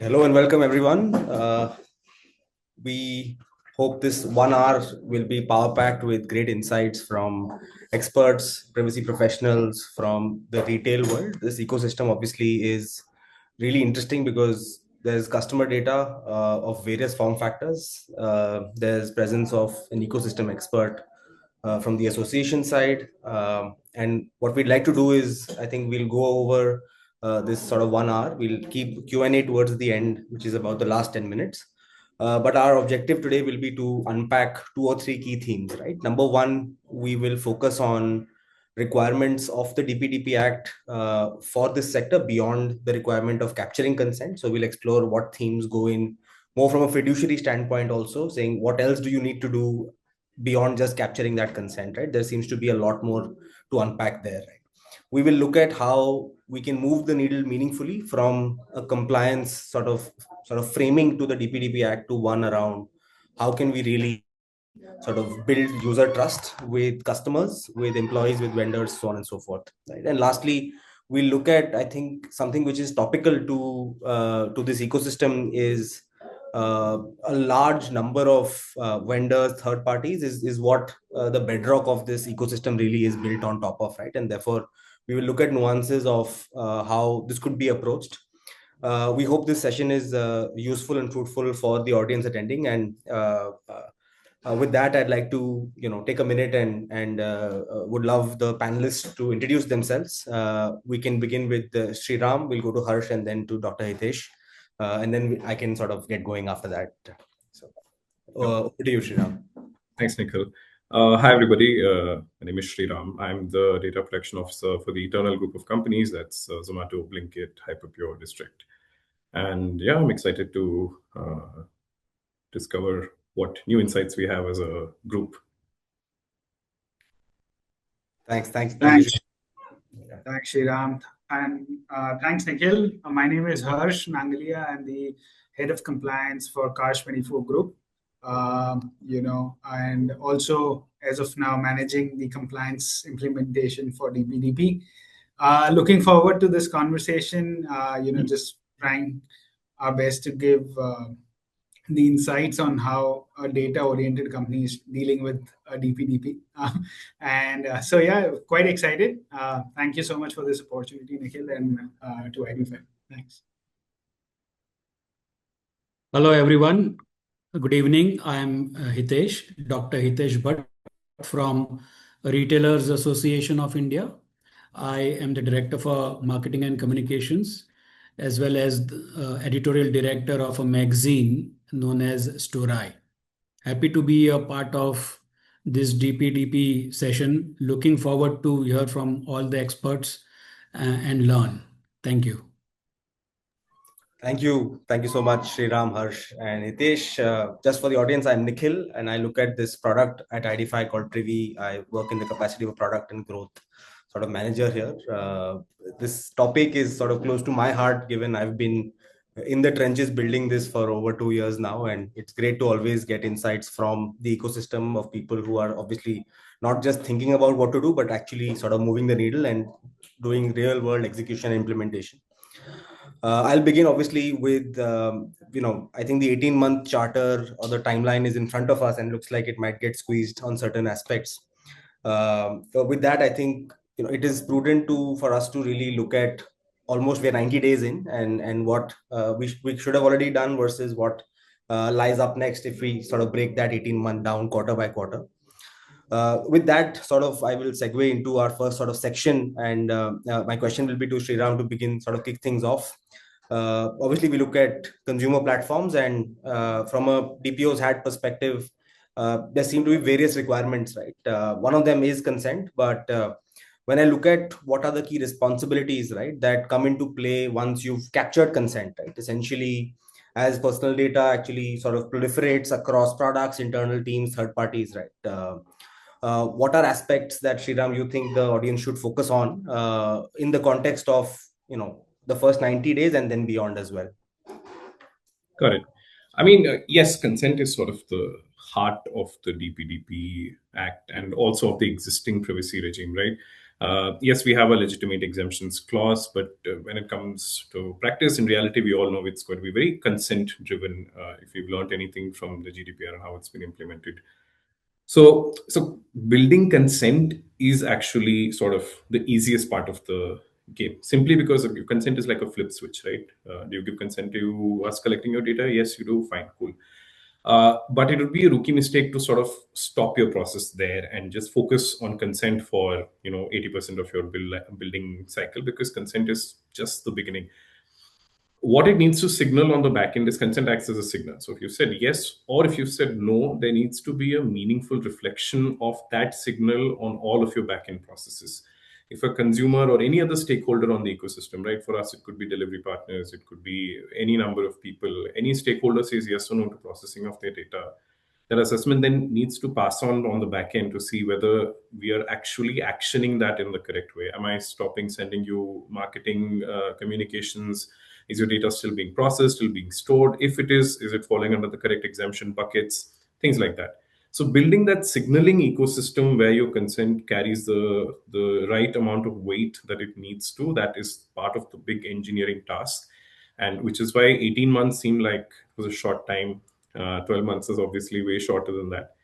Hello and welcome everyone. We hope this 1 hour will be power packed with great insights from experts, privacy professionals from the retail world. This ecosystem obviously is really interesting because there's customer data of various form factors. There's presence of an ecosystem expert from the association side. And what we'd like to do is, I think we'll go over this sort of 1 hour. We'll keep Q&A towards the end, which is about the last 10 minutes. But our objective today will be to unpack 2 or 3 key themes, right? Number one, we will focus on requirements of the DPDP Act for this sector beyond the requirement of capturing consent. So we'll explore what themes go in more from a fiduciary standpoint, also saying what else do you need to do beyond just capturing that consent, right? There seems to be a lot more to unpack there, right? We will look at how we can move the needle meaningfully from a compliance sort of framing to the DPDP Act to one around how can we really sort of build user trust with customers, with employees, with vendors, so on and so forth, right? And lastly, we look at, I think, something which is topical to this ecosystem is a large number of vendors, third parties is what the bedrock of this ecosystem really is built on top of, right? And therefore, we will look at nuances of how this could be approached. We hope this session is useful and fruitful for the audience attending. And with that, I'd like to take a minute and would love the panelists to introduce themselves. We can begin with Sriram. We'll go to Harsh and then to Dr. Hitesh, and then I can sort of get going after that. So over to you, Sriram. Thanks, Nikhil. Hi, everybody. My name is Sriram. I'm the data protection officer for the Eternal group of companies. That's Zomato, Blinkit, HyperPure, District. And yeah, I'm excited to discover what new insights we have as a group. Thanks. Thanks, Sriram. And thanks, Nikhil. My name is Harsh Nangalia. I'm the head of compliance for Cars24 Group. And also as of now managing the compliance implementation for DPDP. Looking forward to this conversation. Just trying our best to give the insights on how a data-oriented company is dealing with DPDP. So yeah, quite excited. Thank you so much for this opportunity, Nikhil, and to IDfy. Thanks. Hello, everyone. Good evening. I am Hitesh, Dr. Hitesh Bhatt from Retailers Association of India. I am the Director for Marketing and Communications, as well as the editorial director of a magazine known as Storai. Happy to be a part of this DPDP session. Looking forward to hear from all the experts and learn. Thank you. Thank you. Thank you so much, Sriram, Harsh, and Hitesh. Just for the audience, I'm Nikhil, and I look at this product at IDfy called Privy. I work in the capacity of a product and growth sort of manager here. This topic is sort of close to my heart, given I've been in the trenches building this for over 2 years now, and it's great to always get insights from the ecosystem of people who are obviously not just thinking about what to do, but actually sort of moving the needle and doing real world execution and implementation. I'll begin obviously with, I think the 18-month charter or the timeline is in front of us and looks like it might get squeezed on certain aspects. With that, I think it is prudent for us to really look at almost we're 90 days in and what we should have already done versus what lies up next if we sort of break that 18-month down quarter by quarter. With that, I will segue into our first sort of section, and my question will be to Sriram to begin, sort of kick things off. Obviously, we look at consumer platforms, and from a DPO's hat perspective, there seem to be various requirements, right? One of them is consent, but when I look at what are the key responsibilities, right, that come into play once you've captured consent, right? Essentially, as personal data actually sort of proliferates across products, internal teams, third parties, right? What are aspects that, Sriram, you think the audience should focus on in the context of the first 90 days and then beyond as well? Got it. I mean, yes, consent is sort of the heart of the DPDP Act and also of the existing privacy regime, right? Yes, we have a legitimate exemptions clause, but when it comes to practice, in reality, we all know it's going to be very consent driven. If you've learned anything from the GDPR and how it's been implemented, so building consent is actually sort of the easiest part of the game, simply because of consent is like a flip switch, right? Do you give consent to us collecting your data? Yes, you do. Fine, cool. But it would be a rookie mistake to sort of stop your process there and just focus on consent for 80% of your building cycle, because consent is just the beginning. What it needs to signal on the back end is consent acts as a signal. So if you said yes or if you said no, there needs to be a meaningful reflection of that signal on all of your back end processes. If a consumer or any other stakeholder on the ecosystem, right, for us, it could be delivery partners, it could be any number of people, any stakeholder says yes or no to processing of their data, that assessment then needs to pass on the back end to see whether we are actually actioning that in the correct way. Am I stopping sending you marketing communications? Is your data still being processed, still being stored? If it is it falling under the correct exemption buckets? Things like that. So building that signaling ecosystem where your consent carries the right amount of weight that it needs to, that is part of the big engineering task. And which is why 18 months seemed like it was a short time. 12 months is obviously way shorter than that.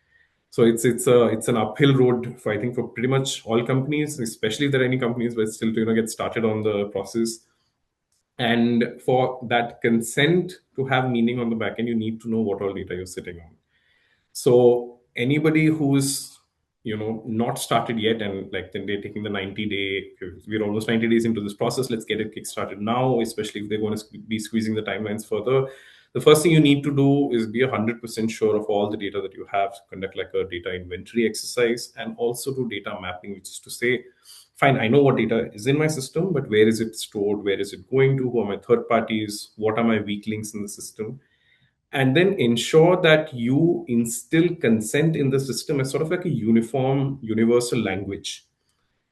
So it's an uphill road for, I think, for pretty much all companies, especially if there are any companies where still to get started on the process. And for that consent to have meaning on the back end, you need to know what all data you're sitting on. So anybody who's not started yet, and like then they're taking the 90-day, we're almost 90 days into this process, let's get it kickstarted now, especially if they're going to be squeezing the timelines further. The first thing you need to do is be 100% sure of all the data that you have, conduct like a data inventory exercise, and also do data mapping, which is to say, fine, I know what data is in my system, but where is it stored? Where is it going to? Who are my third parties? What are my weak links in the system? And then ensure that you instill consent in the system as sort of like a uniform, universal language,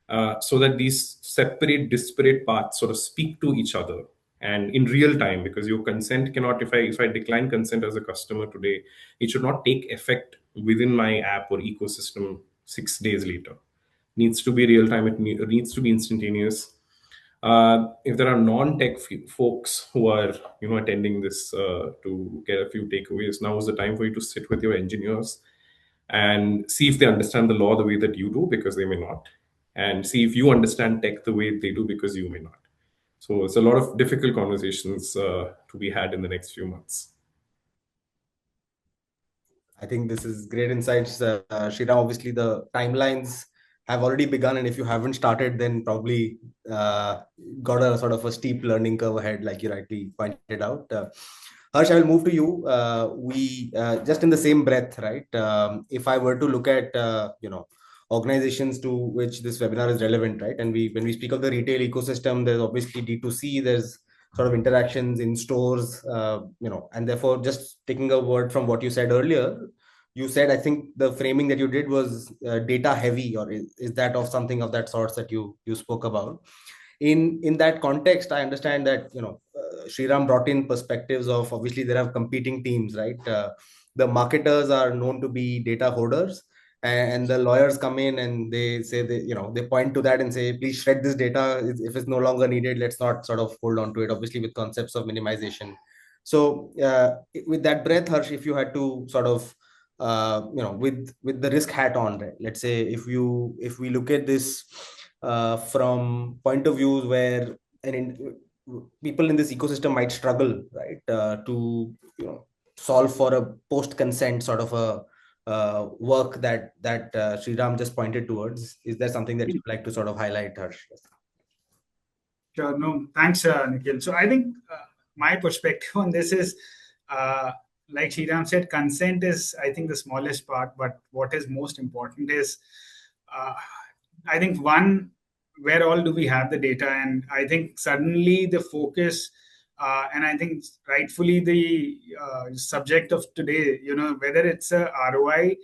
so that these separate, disparate parts sort of speak to each other and in real time. Because your consent cannot, if I decline consent as a customer today, it should not take effect within my app or ecosystem 6 days later. Needs to be real time. It needs to be instantaneous. If there are non-tech folks who are attending this to get a few takeaways, now is the time for you to sit with your engineers and see if they understand the law the way that you do, because they may not, and see if you understand tech the way they do, because you may not. So it's a lot of difficult conversations to be had in the next few months. I think this is great insights, Sriram. Obviously, the timelines have already begun, and if you haven't started, then probably got a sort of a steep learning curve ahead, like you rightly pointed out. Harsh, I will move to you. We just in the same breath, right? If I were to look at organizations to which this webinar is relevant, right? And when we speak of the retail ecosystem, there's obviously D2C, there's sort of interactions in stores, and therefore just taking a word from what you said earlier, you said, I think the framing that you did was data heavy, or is that of something of that sort that you spoke about? In that context, I understand that Sriram brought in perspectives of, obviously there are competing teams, right? The marketers are known to be data hoarders, and the lawyers come in and they say they point to that and say, please shred this data. If it's no longer needed, let's not sort of hold on to it, obviously with concepts of minimization. So with that breath, Harsh, if you had to sort of with the risk hat on, right? Let's say if we look at this from point of views where people in this ecosystem might struggle, right, to solve for a post consent sort of a work that Sriram just pointed towards. Is there something that you'd like to sort of highlight, Harsh? Sure. No, thanks, Nikhil. So I think my perspective on this is, like Sriram said, consent is, I think, the smallest part. But what is most important is, I think, one, where all do we have the data? And I think suddenly the focus, and I think rightfully the subject of today, whether it's a ROI,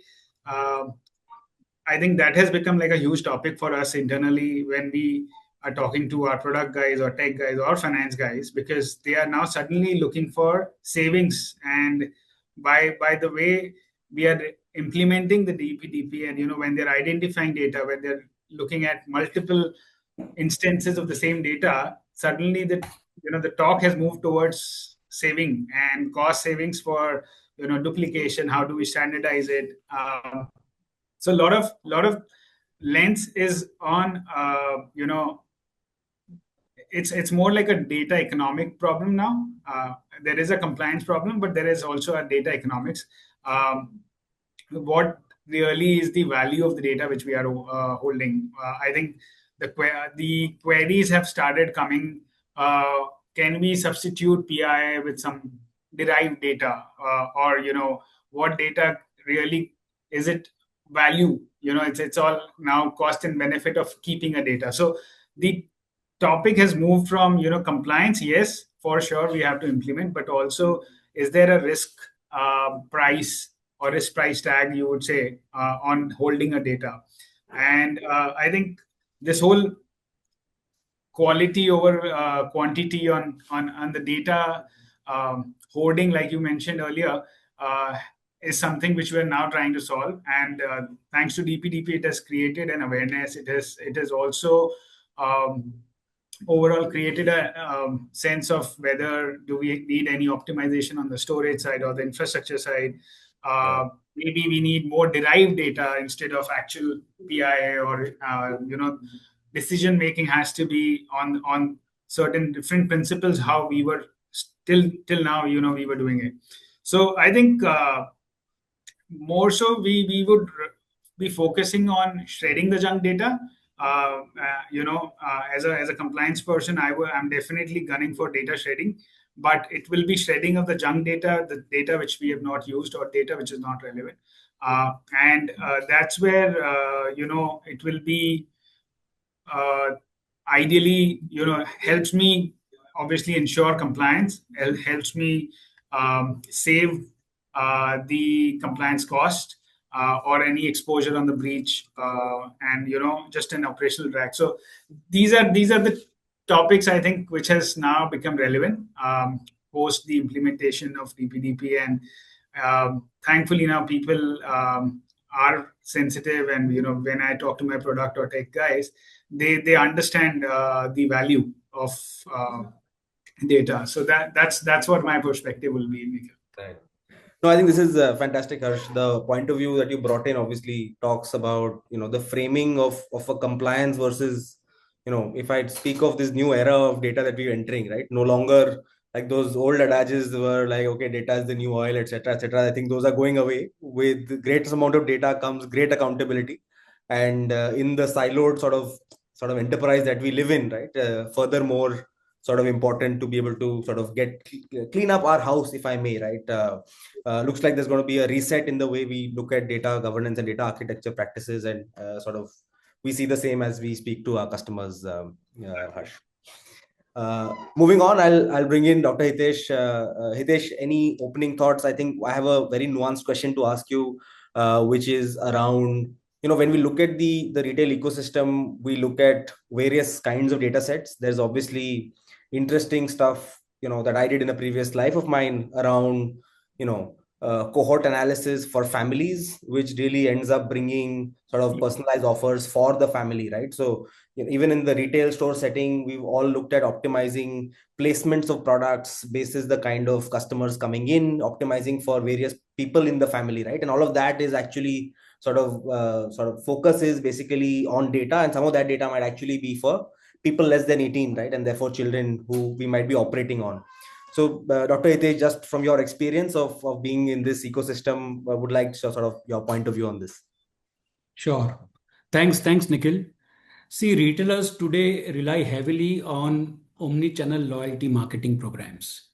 I think that has become like a huge topic for us internally when we are talking to our product guys or tech guys or finance guys, because they are now suddenly looking for savings. And by the way we are implementing the DPDP, and when they're identifying data, when they're looking at multiple instances of the same data, suddenly the talk has moved towards saving and cost savings for duplication. How do we standardize it? So a lot of lens is on it's more like a data economic problem now. There is a compliance problem, but there is also a data economics. What really is the value of the data which we are holding? I think the queries have started coming. Can we substitute PII with some derived data, or what data really is it value? It's all now cost and benefit of keeping a data. So the topic has moved from compliance. Yes, for sure we have to implement, but also is there a risk price or risk price tag, you would say, on holding a data? And I think this whole quality over quantity on the data hoarding, like you mentioned earlier, is something which we're now trying to solve. And thanks to DPDP, it has created an awareness. It has also overall created a sense of whether do we need any optimization on the storage side or the infrastructure side. Maybe we need more derived data instead of actual PII, or decision making has to be on certain different principles. How we were till now, we were doing it. So I think more so we would be focusing on shredding the junk data. As a compliance person, I'm definitely gunning for data shredding, but it will be shredding of the junk data, the data which we have not used or data which is not relevant. And that's where, it will be ideally, helps me obviously ensure compliance, helps me save the compliance cost, or any exposure on the breach, and just an operational drag. So these are the topics, I think, which has now become relevant post the implementation of DPDP. And thankfully now people are sensitive, and when I talk to my product or tech guys, they understand the value of data. So that's what my perspective will be, Nikhil. Right. No, I think this is fantastic, Harsh. The point of view that you brought in obviously talks about, the framing of a compliance versus, if I speak of this new era of data that we're entering, right? No longer like those old adages were like, okay, data is the new oil, etc., etc. I think those are going away. With great amount of data comes great accountability, and in the siloed sort of enterprise that we live in, right? Furthermore, sort of important to be able to sort of clean up our house, if I may, right? Looks like there's going to be a reset in the way we look at data governance and data architecture practices, and sort of we see the same as we speak to our customers, Harsh. Moving on, I'll bring in Dr. Hitesh. Hitesh, any opening thoughts? I think I have a very nuanced question to ask you, which is around, when we look at the retail ecosystem, we look at various kinds of data sets. There's obviously interesting stuff, that I did in a previous life of mine around, cohort analysis for families, which really ends up bringing sort of personalized offers for the family, right? So even in the retail store setting, we've all looked at optimizing placements of products basis the kind of customers coming in, optimizing for various people in the family, right? And all of that is actually sort of focus is basically on data, and some of that data might actually be for people less than 18, right? And therefore children who we might be operating on. So, Dr. Hitesh, just from your experience of being in this ecosystem, I would like sort of your point of view on this. Sure. Thanks, Nikhil. See, retailers today rely heavily on omni-channel loyalty marketing programs.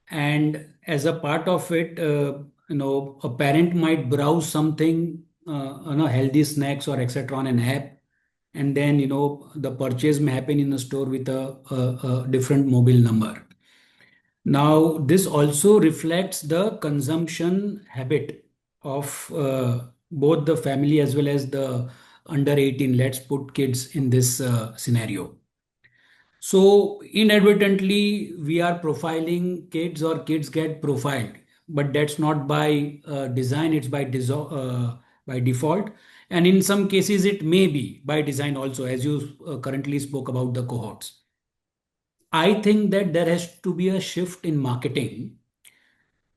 And as a part of it, a parent might browse something, healthy snacks or etc. on an app, and then the purchase may happen in a store with a different mobile number. Now, this also reflects the consumption habit of both the family as well as the under 18. Let's put kids in this scenario. So inadvertently, we are profiling kids, or kids get profiled, but that's not by design, it's by default. And in some cases, it may be by design also, as you currently spoke about the cohorts. I think that there has to be a shift in marketing,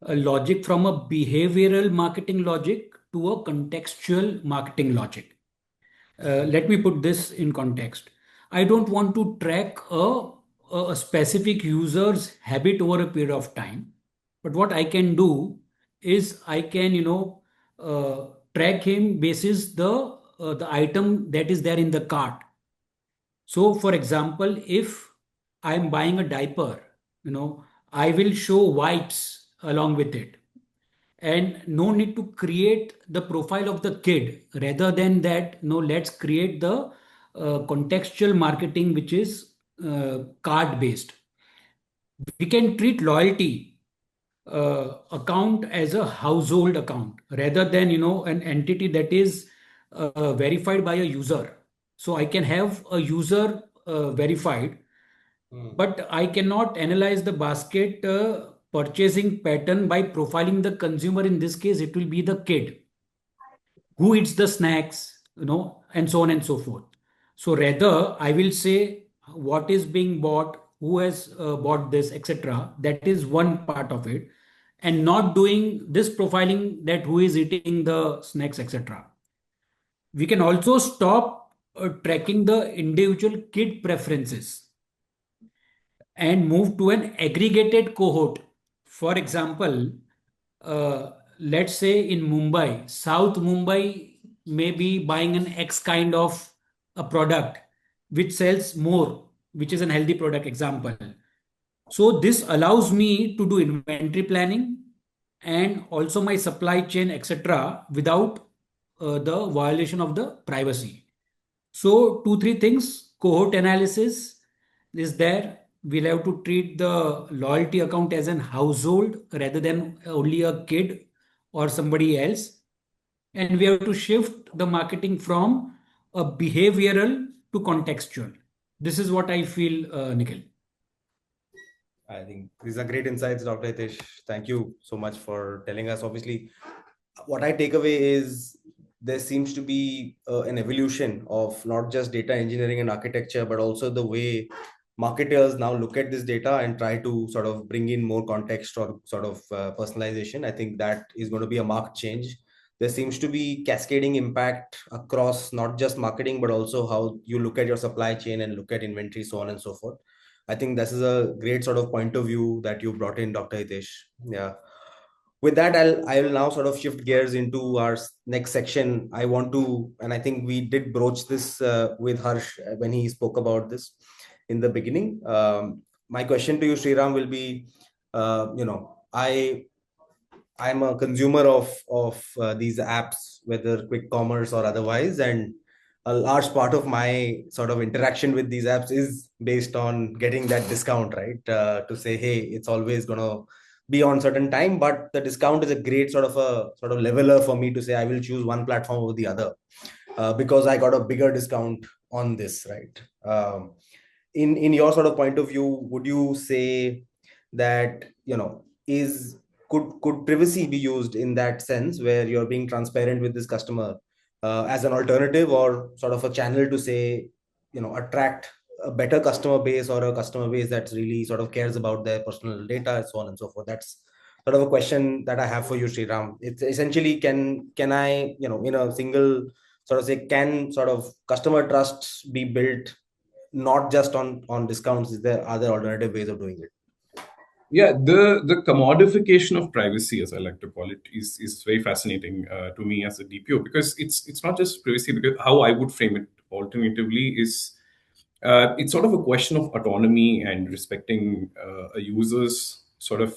a logic from a behavioral marketing logic to a contextual marketing logic. Let me put this in context. I don't want to track a specific user's habit over a period of time. But what I can do is I can, track him basis the item that is there in the cart. So, for example, if I'm buying a diaper, I will show wipes along with it, and no need to create the profile of the kid. Rather than that, no, let's create the contextual marketing, which is card based. We can treat loyalty account as a household account rather than an entity that is verified by a user. So I can have a user verified, but I cannot analyze the basket purchasing pattern by profiling the consumer. In this case, it will be the kid who eats the snacks, and so on and so forth. So rather, I will say what is being bought, who has bought this, etc. That is one part of it, and not doing this profiling that who is eating the snacks, etc. We can also stop tracking the individual kid preferences and move to an aggregated cohort. For example, let's say in Mumbai, South Mumbai may be buying an X kind of a product which sells more, which is an healthy product example. So this allows me to do inventory planning and also my supply chain, etc., without the violation of the privacy. So two, three things: cohort analysis is there. We'll have to treat the loyalty account as an household rather than only a kid or somebody else. And we have to shift the marketing from a behavioral to contextual. This is what I feel, Nikhil. I think these are great insights, Dr. Hitesh. Thank you so much for telling us. Obviously, what I take away is there seems to be an evolution of not just data engineering and architecture, but also the way marketers now look at this data and try to sort of bring in more context or sort of personalization. I think that is going to be a marked change. There seems to be cascading impact across not just marketing, but also how you look at your supply chain and look at inventory, so on and so forth. I think this is a great sort of point of view that you brought in, Dr. Hitesh. Yeah. With that, I'll now sort of shift gears into our next section. I want to, and I think we did broach this with Harsh when he spoke about this in the beginning. My question to you, Sriram, will be, I'm a consumer of these apps, whether quick commerce or otherwise, and a large part of my sort of interaction with these apps is based on getting that discount, right? To say, hey, it's always gonna be on certain time, but the discount is a great sort of leveler for me to say I will choose one platform over the other because I got a bigger discount on this, right? In your sort of point of view, would you say that is could privacy be used in that sense where you're being transparent with this customer as an alternative or sort of a channel to say attract a better customer base or a customer base that really sort of cares about their personal data and so on and so forth? That's sort of a question that I have for you, Sriram. It's essentially, can I in a single sort of say, can sort of customer trust be built not just on discounts? Is there other alternative ways of doing it? Yeah, the commodification of privacy, as I like to call it, is very fascinating to me as a DPO, because it's not just privacy. Because how I would frame it alternatively is it's sort of a question of autonomy and respecting a user's sort of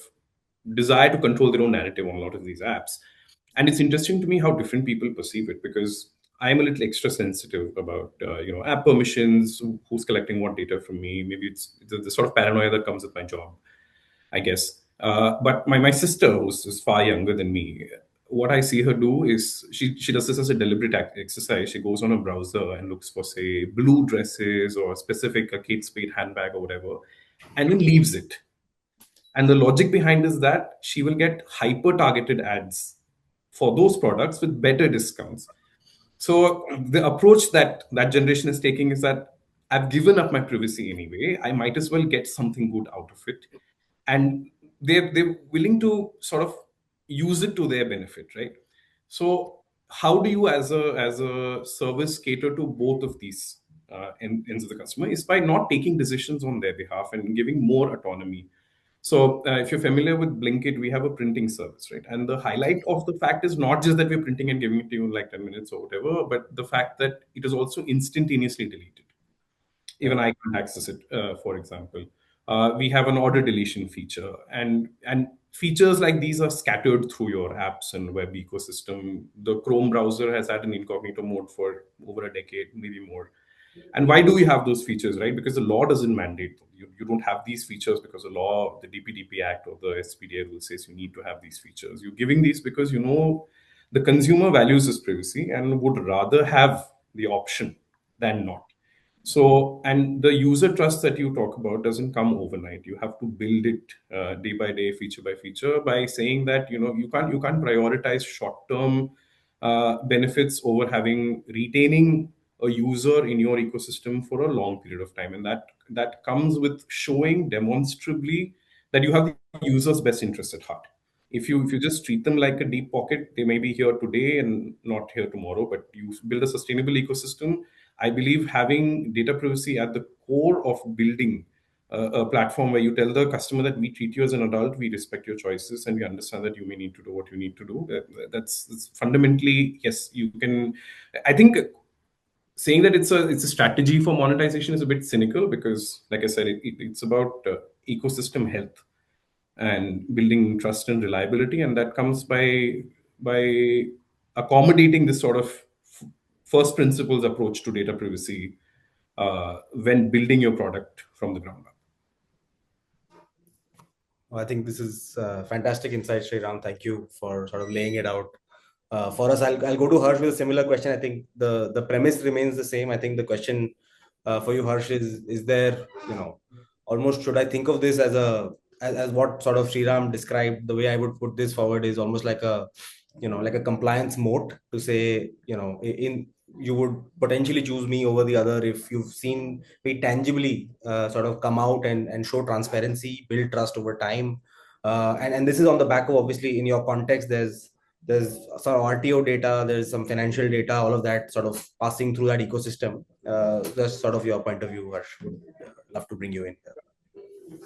desire to control their own narrative on a lot of these apps. And it's interesting to me how different people perceive it, because I'm a little extra sensitive about app permissions, who's collecting what data from me. Maybe it's the sort of paranoia that comes with my job, I guess. But my sister, who's far younger than me, what I see her do is she does this as a deliberate exercise. She goes on a browser and looks for, say, blue dresses or specific a Kate Spade handbag or whatever, and then leaves it. And the logic behind is that she will get hyper targeted ads for those products with better discounts. So the approach that generation is taking is that I've given up my privacy anyway. I might as well get something good out of it, and they're willing to sort of use it to their benefit, right? So how do you, as a service, cater to both of these ends of the customer? Is by not taking decisions on their behalf and giving more autonomy. So, if you're familiar with Blinkit, we have a printing service, right? And the highlight of the fact is not just that we're printing and giving it to you in like 10 minutes or whatever, but the fact that it is also instantaneously deleted. Even I can't access it, for example. We have an order deletion feature, and features like these are scattered through your apps and web ecosystem. The Chrome browser has had an incognito mode for over a decade, maybe more. And why do we have those features, right? Because the law doesn't mandate them. You don't have these features because the law, the DPDP Act or the SPDA rule says you need to have these features. You're giving these because you know the consumer values this privacy and would rather have the option than not. So, and the user trust that you talk about doesn't come overnight. You have to build it day by day, feature by feature, by saying that you can't prioritize short term benefits over having retaining a user in your ecosystem for a long period of time, and that comes with showing demonstrably that you have the user's best interest at heart. If you just treat them like a deep pocket, they may be here today and not here tomorrow, but you build a sustainable ecosystem. I believe having data privacy at the core of building a platform where you tell the customer that we treat you as an adult, we respect your choices, and we understand that you may need to do what you need to do. That's fundamentally, yes, you can. I think saying that it's a strategy for monetization is a bit cynical because, like I said, it's about ecosystem health and building trust and reliability, and that comes by accommodating this sort of first principles approach to data privacy when building your product from the ground up. I think this is fantastic insight, Sriram. Thank you for sort of laying it out for us. I'll go to Harsh with a similar question. I think the premise remains the same. I think the question for you, Harsh, is there, almost should I think of this as what sort of Sriram described? The way I would put this forward is almost like like a compliance moat to say, in you would potentially choose me over the other if you've seen me tangibly sort of come out and show transparency, build trust over time. And this is on the back of, obviously, in your context, there's sort of RTO data, there's some financial data, all of that sort of passing through that ecosystem. That's sort of your point of view, Harsh. Would love to bring you in here.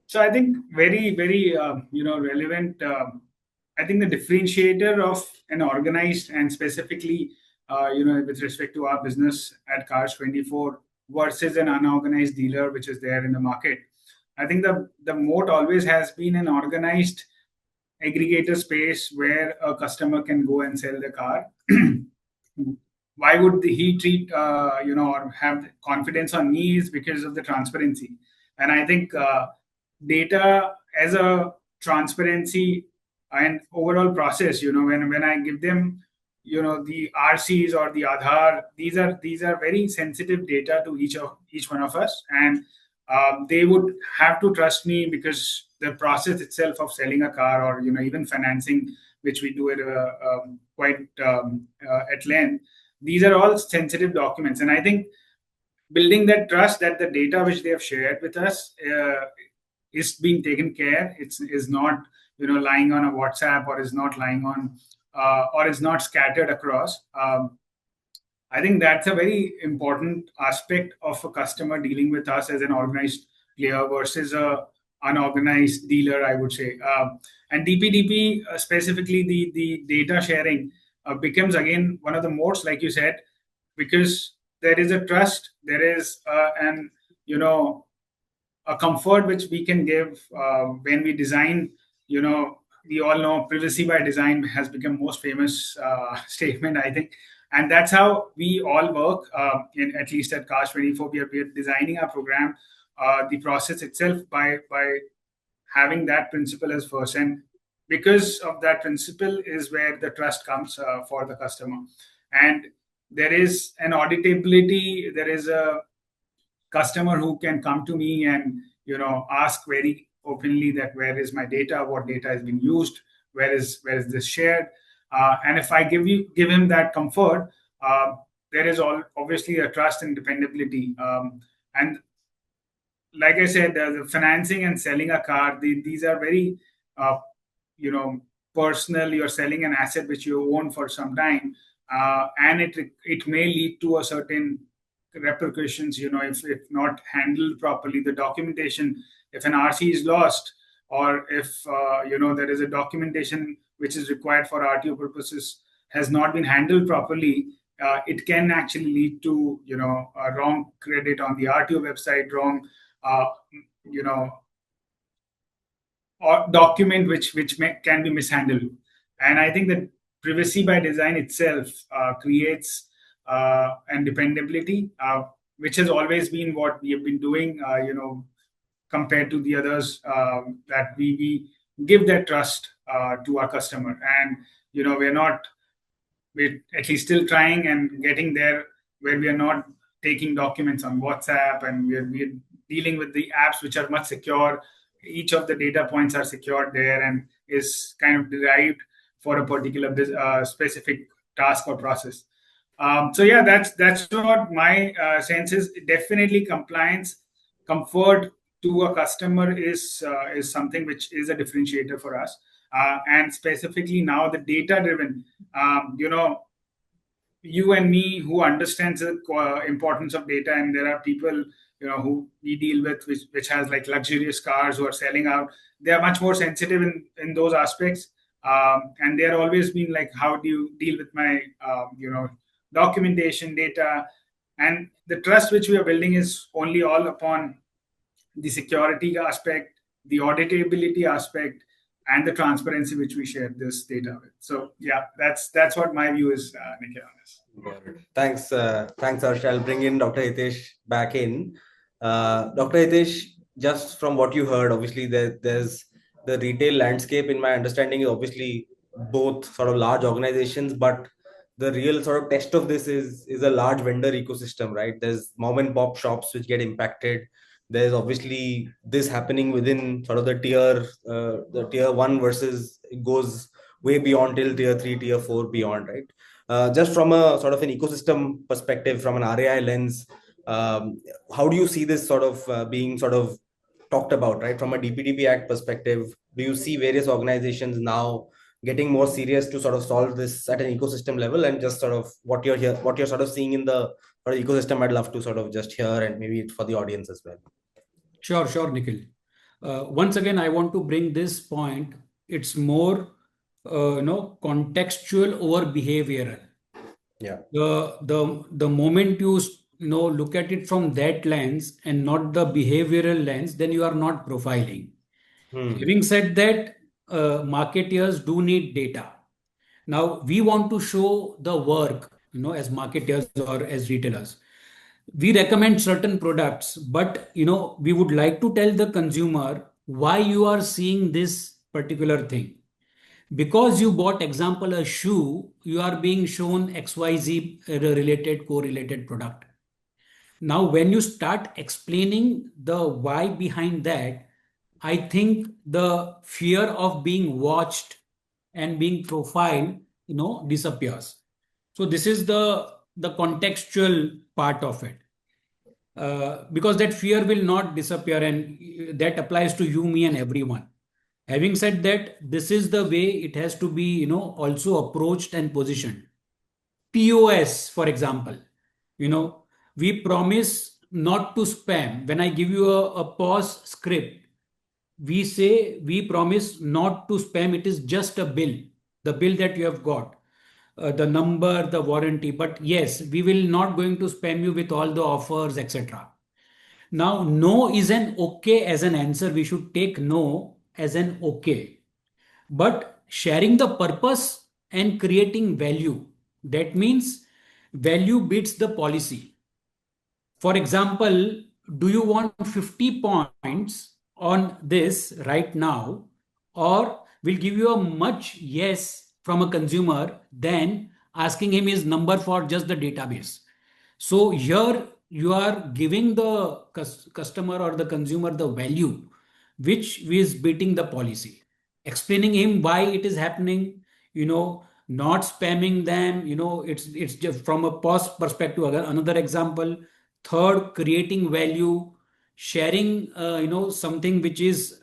So I think very, very, relevant. I think the differentiator of an organized and specifically, with respect to our business at Cars24 versus an unorganized dealer, which is there in the market. I think the moat always has been an organized aggregator space where a customer can go and sell the car. Why would he treat, or have confidence on me is because of the transparency. And I think data as a transparency and overall process, when I give them, the RCs or the Aadhaar, these are very sensitive data to each one of us. And they would have to trust me because the process itself of selling a car or even financing, which we do at quite at length, these are all sensitive documents. And I think building that trust that the data which they have shared with us is being taken care. Is not lying on a WhatsApp or is not lying on or is not scattered across. I think that's a very important aspect of a customer dealing with us as an organized player versus a unorganized dealer, I would say. And DPDP, specifically the data sharing, becomes again one of the modes, like you said, because there is a trust, there is a comfort which we can give when we design. We all know privacy by design has become most famous statement, I think. And that's how we all work, at least at Cars24. We are designing our program, the process itself by having that principle as first. And because of that principle is where the trust comes for the customer. And there is an auditability. There is a customer who can come to me and ask very openly that where is my data, what data has been used, where is this shared. And if I give him that comfort, there is obviously a trust and dependability. And like I said, the financing and selling a car, these are very, uh, you know, personal. You're selling an asset which you own for some time, and it may lead to a certain repercussions. If not handled properly, the documentation, if an RC is lost, or if there is a documentation which is required for RTO purposes has not been handled properly, it can actually lead to a wrong credit on the RTO website, wrong uh, you know or document which can be mishandled. And I think that privacy by design itself creates and dependability, which has always been what we have been doing, compared to the others, that we give that trust to our customer. And we're at least still trying and getting there, where we are not taking documents on WhatsApp, and we're dealing with the apps which are much secure. Each of the data points are secured there and is kind of derived for a particular specific task or process. So yeah, that's what my sense is. Definitely, compliance, comfort to a customer is something which is a differentiator for us. And specifically now, the data driven, you and me who understands the importance of data, and there are people who we deal with which has like luxurious cars who are selling out. They are much more sensitive in those aspects, and they are always been like, how do you deal with my documentation data? And the trust which we are building is only all upon the security aspect, the auditability aspect, and the transparency which we share this data with. So yeah, that's what my view is, Nikhil, on this. Thanks, Harsh. I'll bring in Dr. Hitesh back in. Dr. Hitesh, just from what you heard, obviously there's the retail landscape, in my understanding, is obviously both sort of large organizations, but the real sort of test of this is a large vendor ecosystem, right? There's mom and pop shops which get impacted. There's obviously this happening within sort of the tier one, versus it goes way beyond till tier 3, tier 4, beyond, right? Just from a sort of an ecosystem perspective, from an RAI lens, how do you see this sort of being sort of talked about, right? From a DPDP Act perspective, do you see various organizations now getting more serious to sort of solve this at an ecosystem level? And just sort of what you're sort of seeing in the sort of ecosystem, I'd love to sort of just hear, and maybe for the audience as well. Sure, Nikhil. Once again, I want to bring this point. It's more, contextual over behavioral. Yeah. The moment you look at it from that lens and not the behavioral lens, then you are not profiling. Having said that, marketeers do need data. Now, we want to show the work, as marketers or as retailers. We recommend certain products, but we would like to tell the consumer why you are seeing this particular thing. Because you bought, example, a shoe, you are being shown XYZ related, correlated product. Now, when you start explaining the why behind that, I think the fear of being watched and being profiled, disappears. So this is the contextual part of it. Because that fear will not disappear, and that applies to you, me, and everyone. Having said that, this is the way it has to be, also approached and positioned. POS, for example, we promise not to spam. When I give you a POS script, we say we promise not to spam. It is just a bill, the bill that you have got, the number, the warranty. But yes, we will not going to spam you with all the offers, etc. Now, no is an okay as an answer. We should take no as an okay. But sharing the purpose and creating value, that means value beats the policy. For example, do you want 50 points on this right now, or will give you a much yes from a consumer than asking him his number for just the database? So here you are giving the customer or the consumer the value which is beating the policy, explaining him why it is happening, not spamming them. It's just from a cost perspective. Another example. Third, creating value, sharing, something which is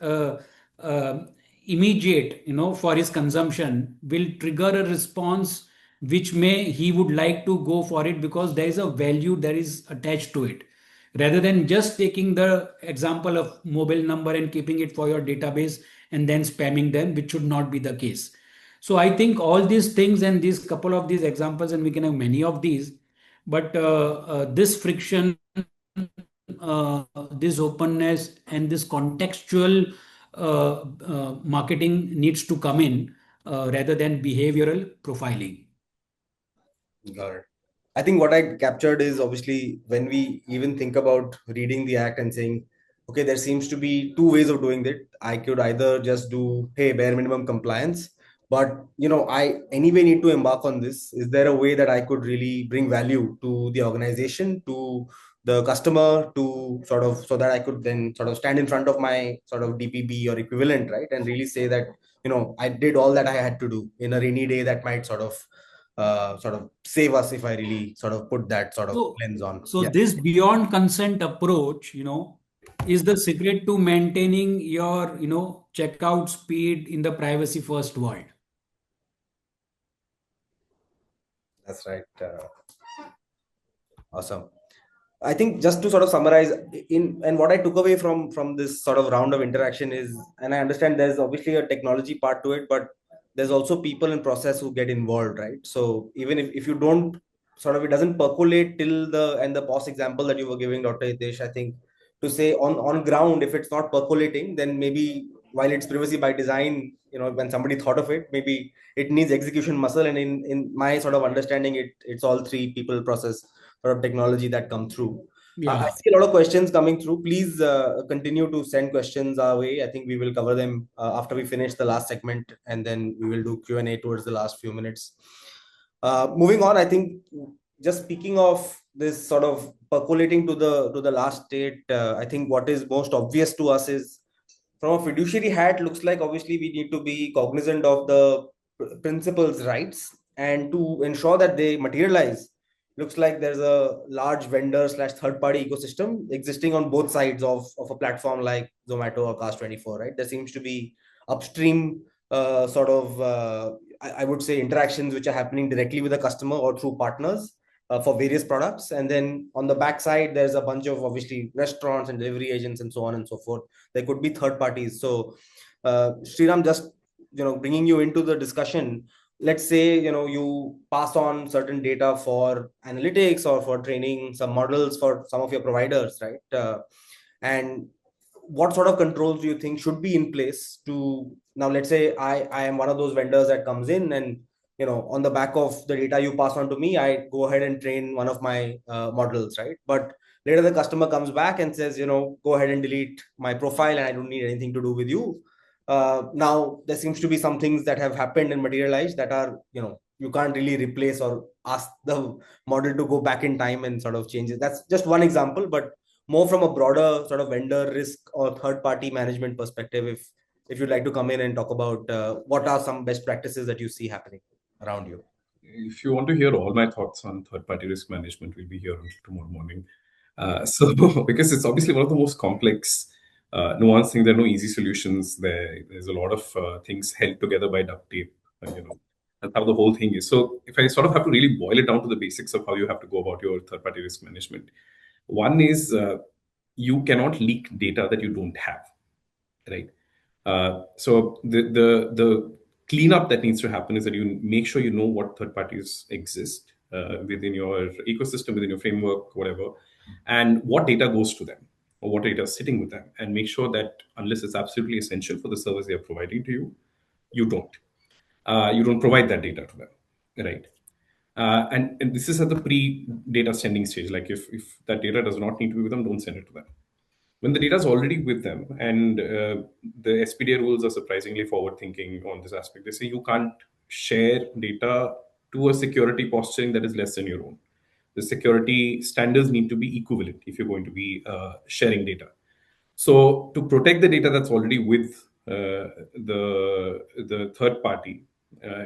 immediate, for his consumption will trigger a response which he would like to go for it because there is a value that is attached to it, rather than just taking the example of mobile number and keeping it for your database and then spamming them, which should not be the case. So I think all these things and these couple of these examples, and we can have many of these, but this friction, this openness, and this contextual marketing needs to come in rather than behavioral profiling. Got it. I think what I captured is obviously when we even think about reading the act and saying, okay, there seems to be two ways of doing it. I could either just do, hey, bare minimum compliance, but I anyway need to embark on this. Is there a way that I could really bring value to the organization, to the customer, to sort of, so that I could then sort of stand in front of my sort of DPB or equivalent, right? And really say that, I did all that I had to do in a rainy day that might sort of save us if I really sort of put that sort of lens on. So this beyond consent approach, is the secret to maintaining your, checkout speed in the privacy first world. That's right. Awesome. I think just to sort of summarize and what I took away from this sort of round of interaction is, and I understand there's obviously a technology part to it, but there's also people in process who get involved, right? So even if you don't sort of, it doesn't percolate till the POS example that you were giving, Dr. Hitesh, I think to say on ground, if it's not percolating, then maybe while it's privacy by design, when somebody thought of it, maybe it needs execution muscle. And in my sort of understanding, it's all three: people, process, sort of technology that come through. Yeah. I see a lot of questions coming through. Please continue to send questions our way. I think we will cover them after we finish the last segment, and then we will do Q&A towards the last few minutes. Moving on, I think just speaking of this sort of percolating to the last state, I think what is most obvious to us is, from a fiduciary hat, looks like obviously we need to be cognizant of the principal's rights, and to ensure that they materialize, looks like there's a large vendor slash third party ecosystem existing on both sides of a platform like Zomato or Cast24, right? There seems to be upstream I would say interactions which are happening directly with the customer or through partners for various products. And then on the backside, there's a bunch of obviously restaurants and delivery agents and so on and so forth. There could be third parties. So Sriram, just bringing you into the discussion, let's say you pass on certain data for analytics or for training some models for some of your providers, right? And what sort of controls do you think should be in place to, now let's say I am one of those vendors that comes in, and on the back of the data you pass on to me, I go ahead and train one of my models, right? But later the customer comes back and says, go ahead and delete my profile and I don't need anything to do with you. Now there seems to be some things that have happened and materialized that are, you can't really replace or ask the model to go back in time and sort of change it. That's just one example, but more from a broader sort of vendor risk or third party management perspective, if you'd like to come in and talk about what are some best practices that you see happening around you. If you want to hear all my thoughts on third party risk management, we'll be here until tomorrow morning. Because it's obviously one of the most complex, nuanced things. There are no easy solutions there. There's a lot of things held together by duct tape. That's how the whole thing is. So if I sort of have to really boil it down to the basics of how you have to go about your third party risk management, one is you cannot leak data that you don't have, right? So the cleanup that needs to happen is that you make sure you know what third parties exist within your ecosystem, within your framework, whatever, and what data goes to them or what data is sitting with them, and make sure that unless it's absolutely essential for the service they are providing to you, you don't provide that data to them, right? And this is at the pre-data sending stage. Like if that data does not need to be with them, don't send it to them. When the data is already with them, and the SPDA rules are surprisingly forward-thinking on this aspect. They say you can't share data to a security posturing that is less than your own. The security standards need to be equivalent if you're going to be sharing data. So to protect the data that's already with the third party,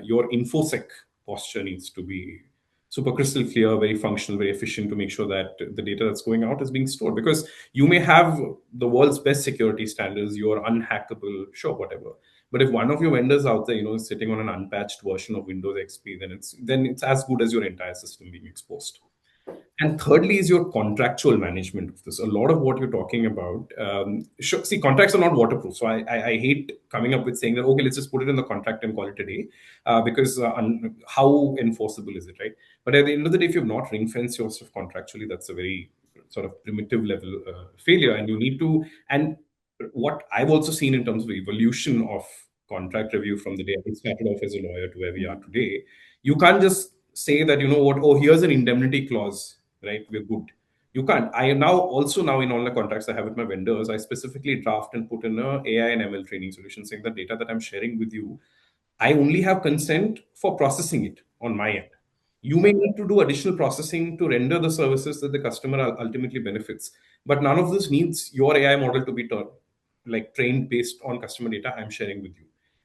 your infosec posture needs to be super crystal clear, very functional, very efficient, to make sure that the data that's going out is being stored. Because you may have the world's best security standards, you're unhackable, sure, whatever. But if one of your vendors out there, is sitting on an unpatched version of Windows XP, then it's as good as your entire system being exposed. And thirdly is your contractual management of this. A lot of what you're talking about, see, contracts are not waterproof. So I hate coming up with saying that, okay, let's just put it in the contract and call it a day, because how enforceable is it, right? But at the end of the day, if you've not ring-fenced your stuff contractually, that's a very sort of primitive level failure. And you need to, and what I've also seen in terms of evolution of contract review from the day I started off as a lawyer to where we are today, you can't just say that, oh, here's an indemnity clause, right? We're good. You can't. I am now in all the contracts I have with my vendors, I specifically draft and put in a AI and ML training solution saying the data that I'm sharing with you, I only have consent for processing it on my end. You may need to do additional processing to render the services that the customer ultimately benefits, but none of this needs your AI model to be trained based on customer data I'm sharing with you,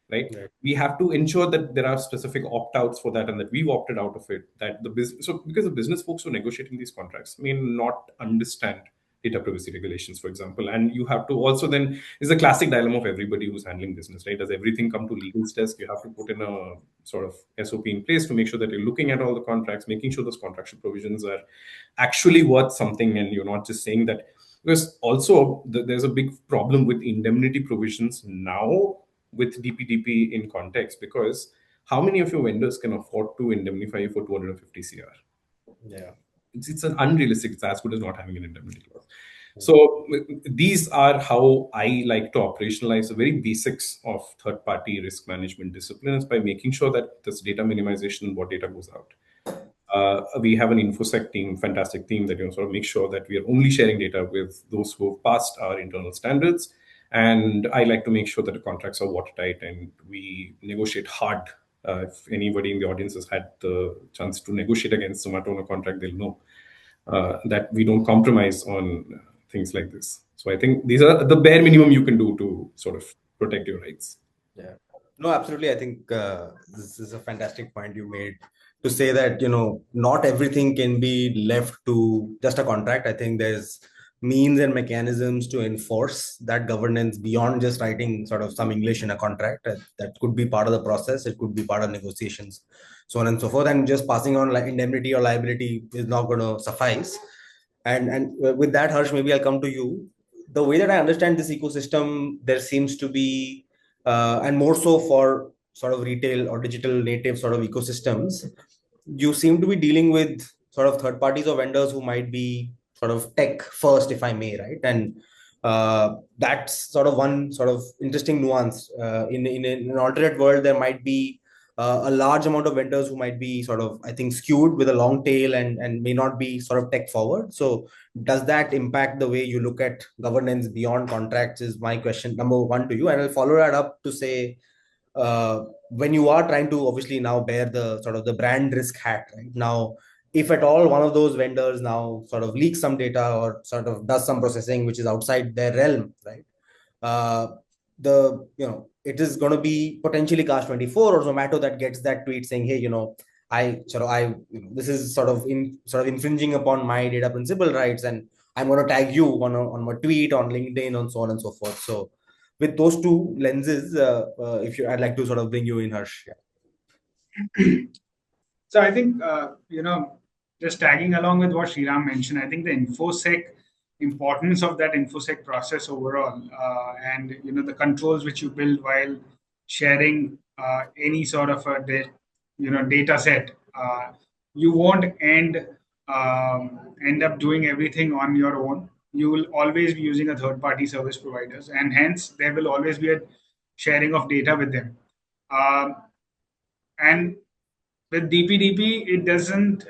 right? We have to ensure that there are specific opt-outs for that, and that we've opted out of it. That the business, so because the business folks who are negotiating these contracts may not understand data privacy regulations, for example, and you have to also then is a classic dilemma of everybody who's handling business, right? Does everything come to legal's desk? You have to put in a sort of SOP in place to make sure that you're looking at all the contracts, making sure those contractual provisions are actually worth something, and you're not just saying that. Because also there's a big problem with indemnity provisions now with DPDP in context, because how many of your vendors can afford to indemnify you for 250 CR? Yeah. It's an unrealistic. It's as good as not having an indemnity clause. So these are how I like to operationalize the very basics of third-party risk management disciplines, by making sure that this data minimization and what data goes out. We have an infosec team, fantastic team, that sort of make sure that we are only sharing data with those who have passed our internal standards. And I like to make sure that the contracts are watertight and we negotiate hard. If anybody in the audience has had the chance to negotiate against Zomato on a contract, they'll know that we don't compromise on things like this. So I think these are the bare minimum you can do to sort of protect your rights. Yeah. No, absolutely. I think this is a fantastic point you made, to say that, not everything can be left to just a contract. I think there's means and mechanisms to enforce that governance beyond just writing sort of some English in a contract. That could be part of the process. It could be part of negotiations, so on and so forth. And just passing on like indemnity or liability is not going to suffice. And with that, Harsh, maybe I'll come to you. The way that I understand this ecosystem, there seems to be, and more so for sort of retail or digital native sort of ecosystems, you seem to be dealing with sort of third parties or vendors who might be sort of tech first, if I may, right? And that's sort of one sort of interesting nuance. In an alternate world, there might be a large amount of vendors who might be sort of, I think, skewed with a long tail and may not be sort of tech forward. So does that impact the way you look at governance beyond contracts, is my question number one to you. And I'll follow that up to say, when you are trying to obviously now bear the sort of the brand risk hat, right? Now, if at all one of those vendors now sort of leaks some data or sort of does some processing which is outside their realm, right? It is going to be potentially Cast24 or Zomato that gets that tweet saying, hey, this is sort of infringing upon my data principal rights, and I'm going to tag you on my tweet on LinkedIn and so on and so forth. So with those two lenses, I'd like to sort of bring you in, Harsh. Yeah. So I think, just tagging along with what Sriram mentioned, I think the importance of that infosec process overall, and the controls which you build while sharing any sort of a data set, you won't end up doing everything on your own. You will always be using a third-party service providers, and hence there will always be a sharing of data with them. And with DPDP, it doesn't.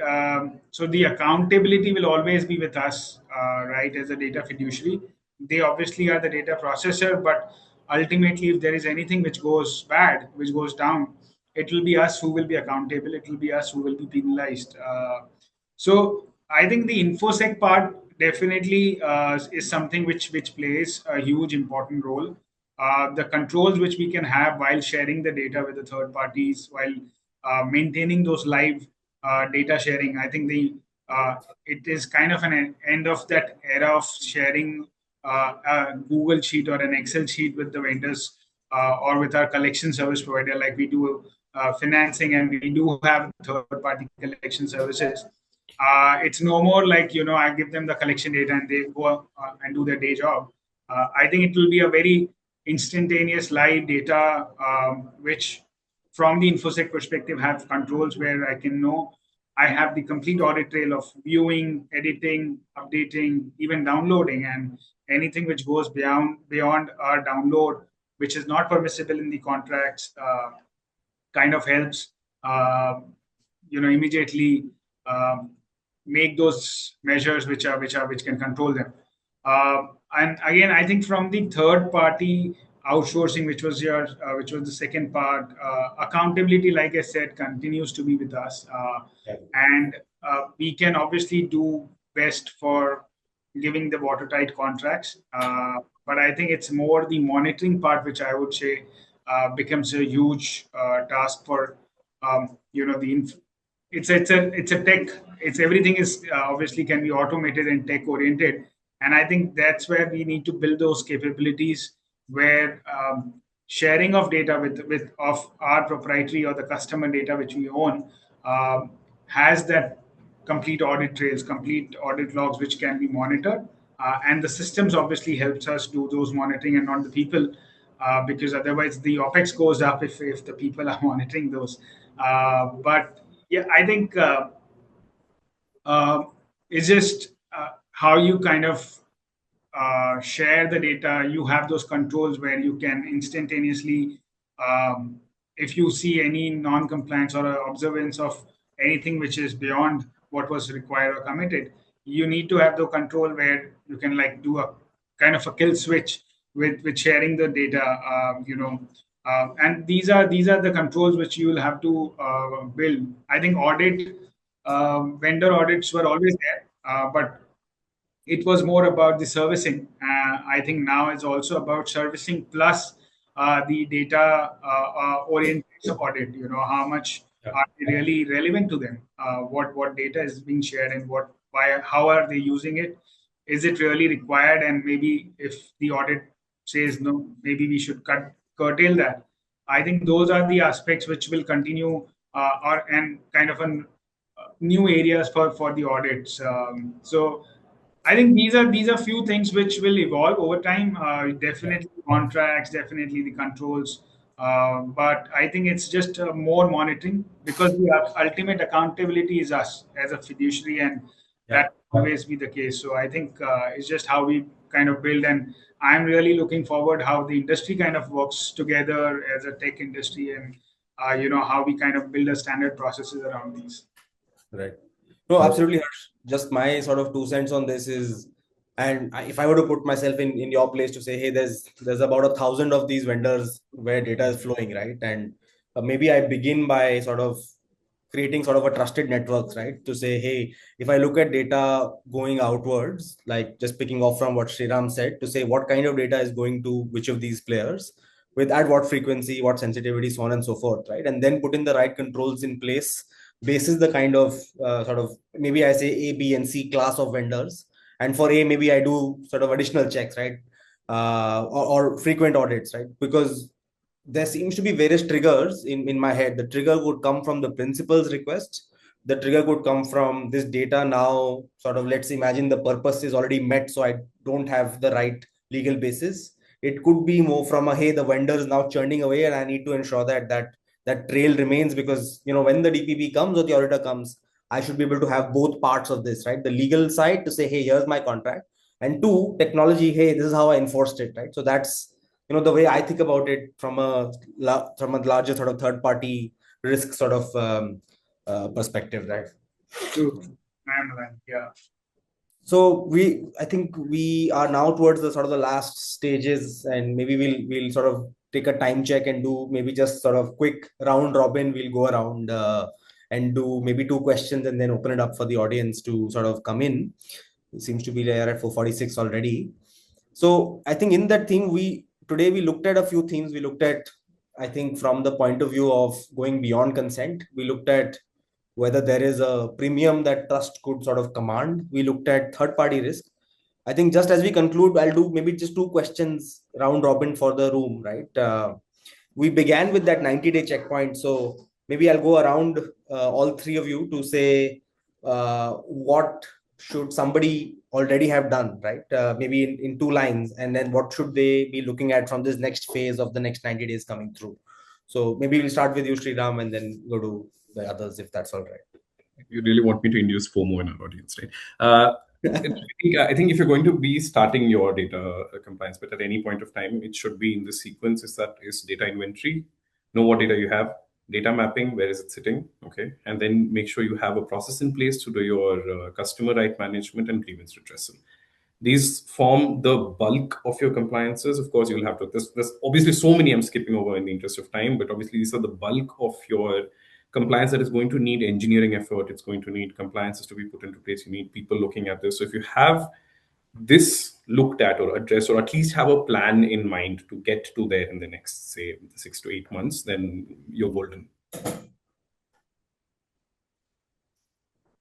So the accountability will always be with us, right? As a data fiduciary, they obviously are the data processor, but ultimately, if there is anything which goes bad, which goes down, it will be us who will be accountable. It will be us who will be penalized. So I think the infosec part definitely is something which plays a huge important role. the controls which we can have while sharing the data with the third parties, while maintaining those live data sharing. I think it is kind of an end of that era of sharing a Google sheet or an Excel sheet with the vendors or with our collection service provider, like we do financing, and we do have third-party collection services. It's no more like, I give them the collection data and they go and do their day job. I think it will be a very instantaneous live data, which from the InfoSec perspective have controls where I can know I have the complete audit trail of viewing, editing, updating, even downloading, and anything which goes beyond our download, which is not permissible in the contracts, kind of helps immediately make those measures which can control them. And again, I think from the third party outsourcing, which was the second part, accountability, like I said, continues to be with us, and we can obviously do best for giving the watertight contracts. But I think it's more the monitoring part, which I would say becomes a huge task for it's a tech. It's everything is obviously can be automated and tech oriented, and I think that's where we need to build those capabilities where sharing of data with of our proprietary or the customer data which we own has that complete audit trails, complete audit logs which can be monitored, and the systems obviously helps us do those monitoring and not the people, because otherwise the OPEX goes up if the people are monitoring those. But yeah, I think it's just how you kind of share the data. You have those controls where you can instantaneously, if you see any non-compliance or observance of anything which is beyond what was required or committed, you need to have the control where you can like do a kind of a kill switch with sharing the data, and these are the controls which you will have to build. I think vendor audits were always there, but it was more about the servicing. I think now it's also about servicing plus the data oriented audit. How much are they really relevant to them? What data is being shared and how are they using it? Is it really required? And maybe if the audit says no, maybe we should curtail that. I think those are the aspects which will continue and kind of new areas for the audits. So I think these are few things which will evolve over time. Definitely contracts, definitely the controls. But I think it's just more monitoring, because the ultimate accountability is us as a fiduciary, and that will always be the case. So I think it's just how we kind of build, and I'm really looking forward how the industry kind of works together as a tech industry, and how we kind of build a standard processes around these. Right. No, absolutely, Harsh. Just my sort of 2 cents on this is, and if I were to put myself in your place to say, hey, there's about 1,000 of these vendors where data is flowing, right? And maybe I begin by sort of creating sort of a trusted networks, right? To say, hey, if I look at data going outwards, like just picking off from what Sriram said, to say what kind of data is going to which of these players, at what frequency, what sensitivity, so on and so forth, right? And then put in the right controls in place basis the kind of sort of, maybe I say A, B, and C class of vendors. And for A, maybe I do sort of additional checks, right? Or frequent audits, right? Because there seems to be various triggers in my head. The trigger would come from the principal's request. The trigger could come from this data now, sort of, let's imagine the purpose is already met, so I don't have the right legal basis. It could be more from a, hey, the vendor is now churning away and I need to ensure that trail remains, because when the DPP comes or the auditor comes, I should be able to have both parts of this, right? The legal side to say, hey, here's my contract, and two, technology, hey, this is how I enforced it, right? So that's the way I think about it from a larger sort of third party risk sort of perspective, right? True. Yeah. So I think we are now towards the sort of the last stages, and maybe we'll sort of take a time check and do maybe just sort of quick round robin. We'll go around and do maybe 2 questions and then open it up for the audience to sort of come in. It seems to be there at 4:46 already. So I think in that thing, today we looked at a few themes. We looked at, I think, from the point of view of going beyond consent, we looked at whether there is a premium that trust could sort of command. We looked at third party risk. I think just as we conclude, I'll do maybe just two questions round robin for the room, right? We began with that 90-day checkpoint. So maybe I'll go around all three of you to say what should somebody already have done, right? Maybe in two lines, and then what should they be looking at from this next phase of the next 90 days coming through. So maybe we'll start with you, Sriram, and then go to the others, if that's all right. You really want me to induce FOMO in our audience, right? I think if you're going to be starting your data compliance, but at any point of time, it should be in the sequence is data inventory, know what data you have, data mapping, where is it sitting, okay? And then make sure you have a process in place to do your customer right management and grievance redressal. These form the bulk of your compliances. Of course, you'll have to, there's obviously so many I'm skipping over in the interest of time, but obviously these are the bulk of your compliance that is going to need engineering effort. It's going to need compliances to be put into place. You need people looking at this. So if you have this looked at or addressed, or at least have a plan in mind to get to there in the next, say, 6 to 8 months, then you're golden.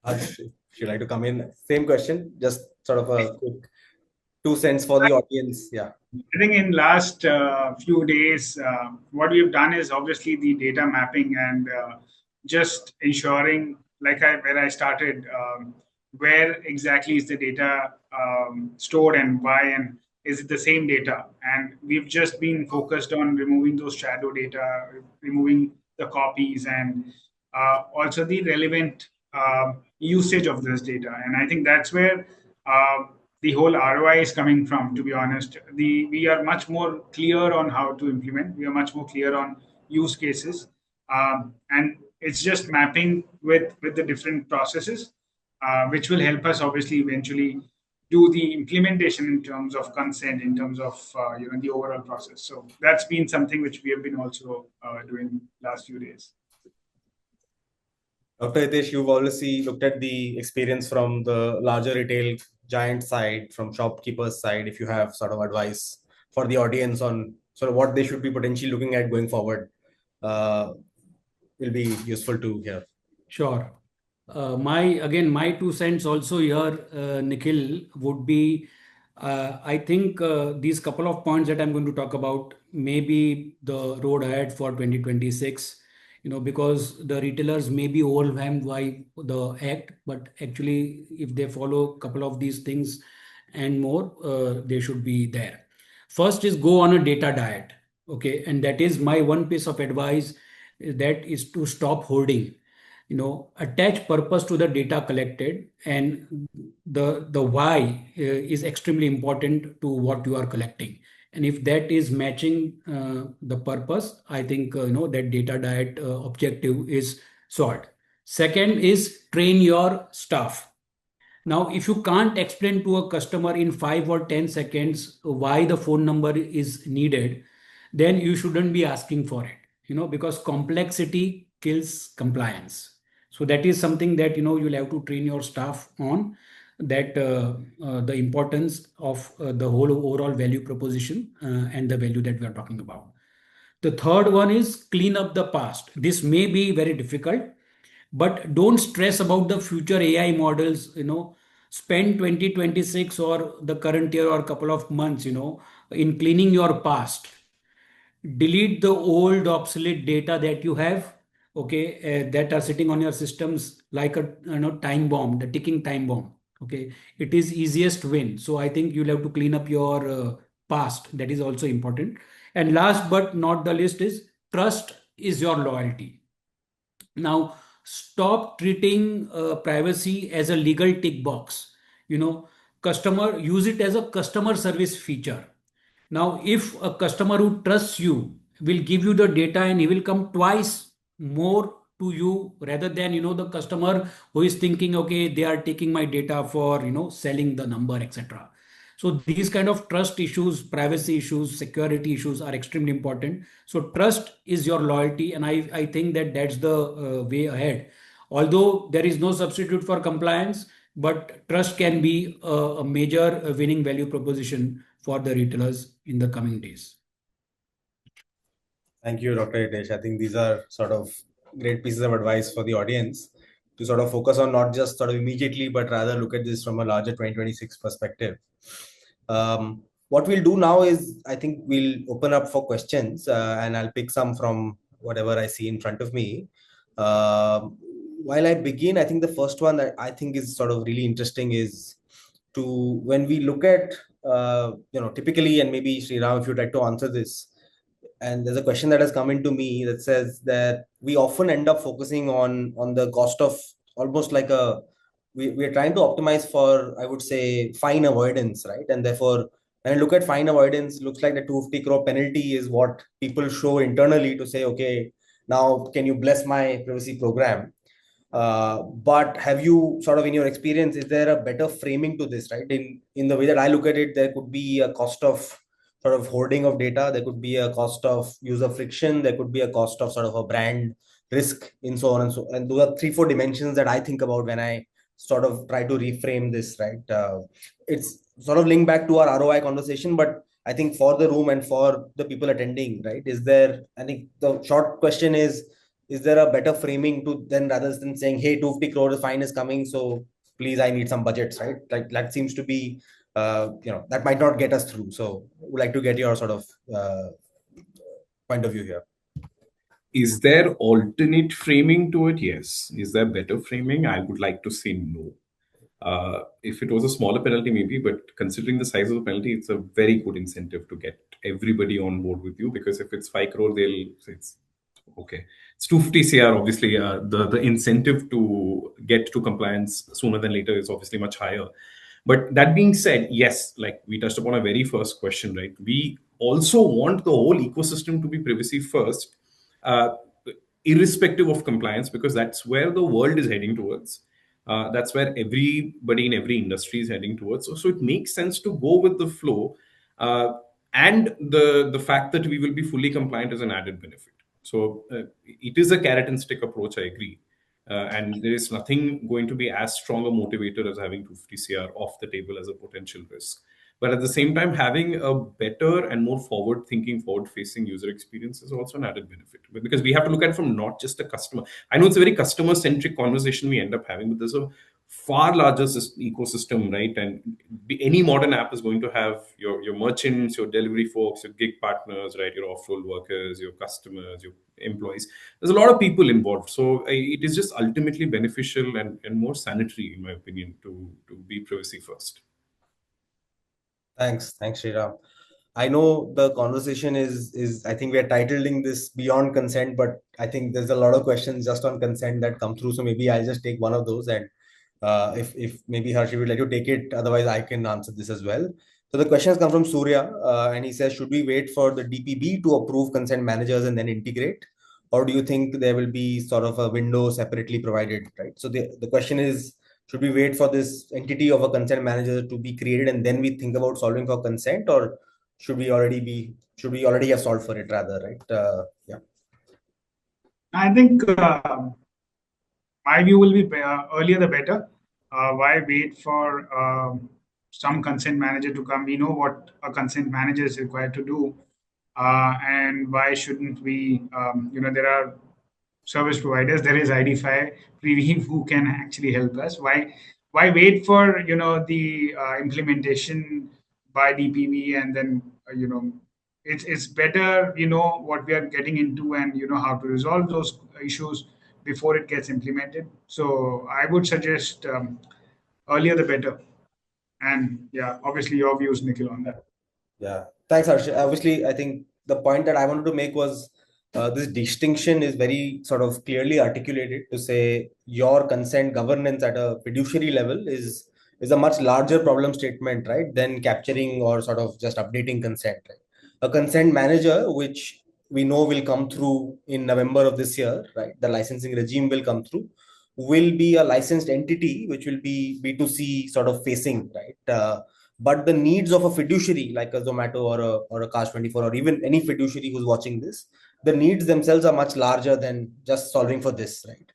Harsh, if you'd like to come in, same question, just sort of a quick 2 cents for the audience. Yeah. I think in last few days, what we've done is obviously the data mapping and just ensuring, like where I started, where exactly is the data stored and why, and is it the same data? And we've just been focused on removing those shadow data, removing the copies, and also the relevant usage of this data. And I think that's where the whole ROI is coming from, to be honest. We are much more clear on how to implement. We are much more clear on use cases. And it's just mapping with the different processes, which will help us obviously eventually do the implementation in terms of consent, in terms of the overall process. So that's been something which we have been also doing last few days. Dr. Hitesh, you've obviously looked at the experience from the larger retail giant side, from shopkeepers side. If you have sort of advice for the audience on sort of what they should be potentially looking at going forward, will be useful to hear. Sure. My 2 cents also here, Nikhil, would be, I think these couple of points that I'm going to talk about may be the road ahead for 2026. Because the retailers may be overwhelmed by the act, but actually, if they follow a couple of these things and more, they should be there. First is go on a data diet. Okay. And that is my one piece of advice, that is to stop hoarding. Attach purpose to the data collected, and the why is extremely important to what you are collecting. And if that is matching the purpose, I think that data diet objective is solved. Second is train your staff. Now, if you can't explain to a customer in 5 or 10 seconds why the phone number is needed, then you shouldn't be asking for it. Because complexity kills compliance. So that is something that you'll have to train your staff on, that the importance of the whole overall value proposition and the value that we are talking about. The third one is clean up the past. This may be very difficult, but don't stress about the future AI models. Spend 2026 or the current year or a couple of months in cleaning your past. Delete the old obsolete data that you have, okay, that are sitting on your systems like a time bomb, the ticking time bomb. Okay, it is easiest win. So I think you'll have to clean up your past. That is also important. And last but not the least is trust is your loyalty. Now, stop treating privacy as a legal tick box. Customer, use it as a customer service feature. Now, if a customer who trusts you will give you the data, and he will come twice more to you rather than the customer who is thinking, okay, they are taking my data for selling the number, etc. So these kind of trust issues, privacy issues, security issues are extremely important. So trust is your loyalty, and I think that that's the way ahead. Although there is no substitute for compliance, but trust can be a major winning value proposition for the retailers in the coming days. Thank you, Dr. Hitesh. I think these are sort of great pieces of advice for the audience to sort of focus on not just sort of immediately, but rather look at this from a larger 2026 perspective. What we'll do now is I think we'll open up for questions and I'll pick some from whatever I see in front of me. While I begin, I think the first one that I think is sort of really interesting is to when we look at, typically, and maybe Sriram, if you'd like to answer this, and there's a question that has come into me that says that we often end up focusing on the cost of almost like we are trying to optimize for, I would say, fine avoidance, right? And therefore when I look at fine avoidance, looks like the 250 crore penalty is what people show internally to say, okay, now can you bless my privacy program? But have you sort of in your experience, is there a better framing to this, right? In the way that I look at it, there could be a cost of sort of hoarding of data, there could be a cost of user friction, there could be a cost of sort of a brand risk, and so on and so. And those are 3-4 dimensions that I think about when I sort of try to reframe this, right? It's sort of linked back to our ROI conversation, but I think for the room and for the people attending, right? Is there? I think the short question is there a better framing to then rather than saying, hey, 250 crores fine is coming, so please, I need some budgets, right? Like that seems to be, that might not get us through. So would like to get your sort of point of view here. Is there alternate framing to it? Yes. Is there better framing? I would like to say no. If it was a smaller penalty, maybe, but considering the size of the penalty, it's a very good incentive to get everybody on board with you, because if it's 5 crore, they'll say it's okay. It's 250 CR, obviously. The incentive to get to compliance sooner than later is obviously much higher. But that being said, yes, like we touched upon our very first question, right? We also want the whole ecosystem to be privacy first, irrespective of compliance, because that's where the world is heading towards. That's where everybody in every industry is heading towards. So it makes sense to go with the flow, and the fact that we will be fully compliant is an added benefit. So it is a carrot and stick approach, I agree. And there is nothing going to be as strong a motivator as having 250 CR off the table as a potential risk. But at the same time, having a better and more forward-thinking, forward-facing user experience is also an added benefit. Because we have to look at it from not just a customer. I know it's a very customer-centric conversation we end up having, but there's a far larger ecosystem, right? And any modern app is going to have your merchants, your delivery folks, your gig partners, right? Your off-roll workers, your customers, your employees. There's a lot of people involved. So it is just ultimately beneficial and more sanitary, in my opinion, to be privacy first. Thanks, Sriram. I know the conversation is I think we are titling this Beyond Consent, but I think there's a lot of questions just on consent that come through. So maybe I'll just take one of those, and if maybe Harshi would like to take it, otherwise I can answer this as well. So the questions come from Surya, and he says, should we wait for the DPB to approve consent managers and then integrate? Or do you think there will be sort of a window separately provided, right? So the question is, should we wait for this entity of a consent manager to be created and then we think about solving for consent, or should we already have solved for it rather, right? Yeah. I think my view will be earlier the better. Why wait for some consent manager to come? We know what a consent manager is required to do, and why shouldn't we? There are service providers. There is IDfy, who can actually help us. Why wait for the implementation by DPB, and then it's better what we are getting into, and how to resolve those issues before it gets implemented. So I would suggest earlier the better. And yeah, obviously your views, Nikhil, on that. Yeah, thanks, Harsh. Obviously, I think the point that I wanted to make was this distinction is very sort of clearly articulated to say your consent governance at a fiduciary level is a much larger problem statement, right, than capturing or sort of just updating consent. Right? A consent manager, which we know will come through in November of this year, right? The licensing regime will come through, will be a licensed entity, which will be B2C sort of facing, right? But the needs of a fiduciary like a Zomato or a Cars24 or even any fiduciary who's watching this, the needs themselves are much larger than just solving for this, right?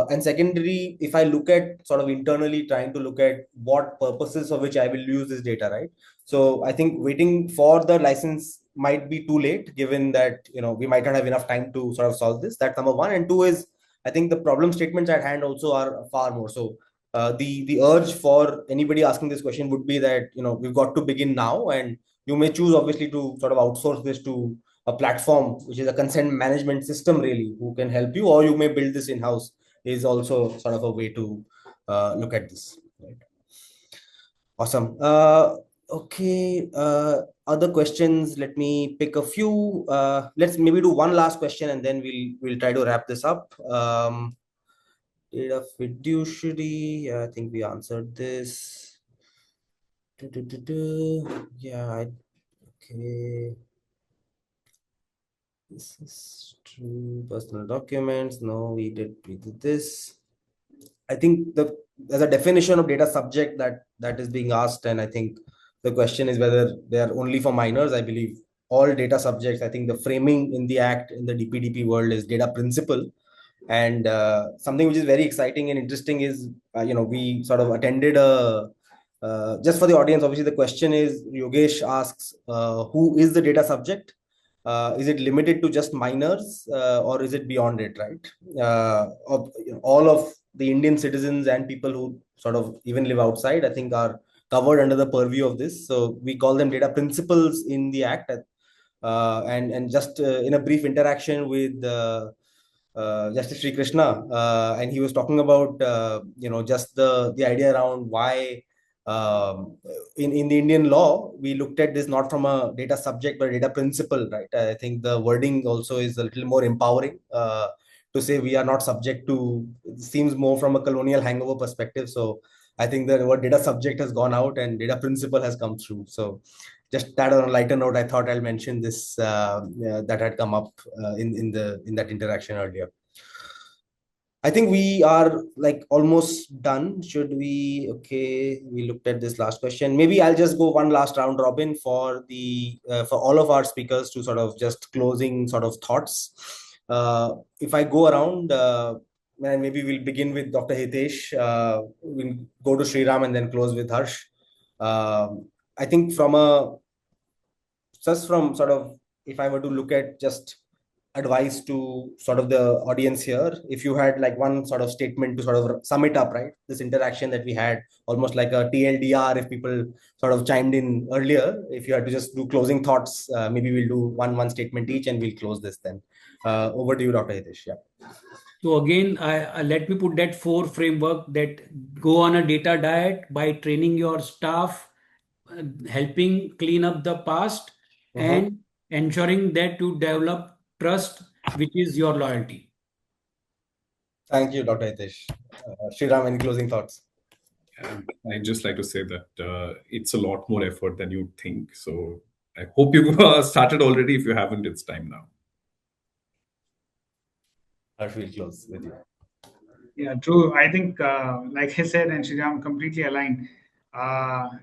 And secondary, if I look at sort of internally trying to look at what purposes for which I will use this data, right? So I think waiting for the license might be too late, given that we might not have enough time to sort of solve this. That's number one. And two is, I think the problem statements at hand also are far more. So the urge for anybody asking this question would be that we've got to begin now, and you may choose obviously to sort of outsource this to a platform which is a consent management system really, who can help you, or you may build this in-house. Is also sort of a way to look at this, right? Awesome. Okay. Other questions, let me pick a few. Let's maybe do one last question and then we'll try to wrap this up. Data fiduciary, I think we answered this. Yeah, okay. This is true. Personal documents. No, we did this. I think there's a definition of data subject that is being asked, and I think the question is whether they are only for minors. I believe all data subjects. I think the framing in the Act in the DPDP world is data principal, and something which is very exciting and interesting is we sort of attended a just for the audience. Obviously, the question is, Yogesh asks, who is the data subject? Is it limited to just minors, or is it beyond it, right? All of the Indian citizens and people who sort of even live outside, I think, are covered under the purview of this. So we call them data principles in the Act. And just in a brief interaction with Justice Sri Krishna, and he was talking about just the idea around why in the Indian law we looked at this not from a data subject but a data principle, right? I think the wording also is a little more empowering to say we are not subject to. It seems more from a colonial hangover perspective. So I think the word data subject has gone out and data principle has come through. So just that on a lighter note, I thought I'll mention this that had come up in that interaction earlier. I think we are like almost done. Should we? Okay, we looked at this last question. Maybe I'll just go one last round robin for for all of our speakers to sort of just closing sort of thoughts. If I go around, and maybe we'll begin with Dr. Hitesh. We'll go to Sriram and then close with Harsh. I think from sort of, if I were to look at just advice to sort of the audience here, if you had like one sort of statement to sort of sum it up, right? This interaction that we had, almost like a TLDR, if people sort of chimed in earlier, if you had to just do closing thoughts, maybe we'll do one statement each and we'll close this then. Over to you, Dr. Hitesh. Yeah. So again, let me put that 4 framework that go on a data diet by training your staff, helping clean up the past, and ensuring that you develop trust, which is your loyalty. Thank you, Dr. Hitesh. Sriram, any closing thoughts? I'd just like to say that it's a lot more effort than you think. So I hope you started already. If you haven't, it's time now. Harsh will close with you. Yeah, true. I think, like I said, and Sriram completely aligned.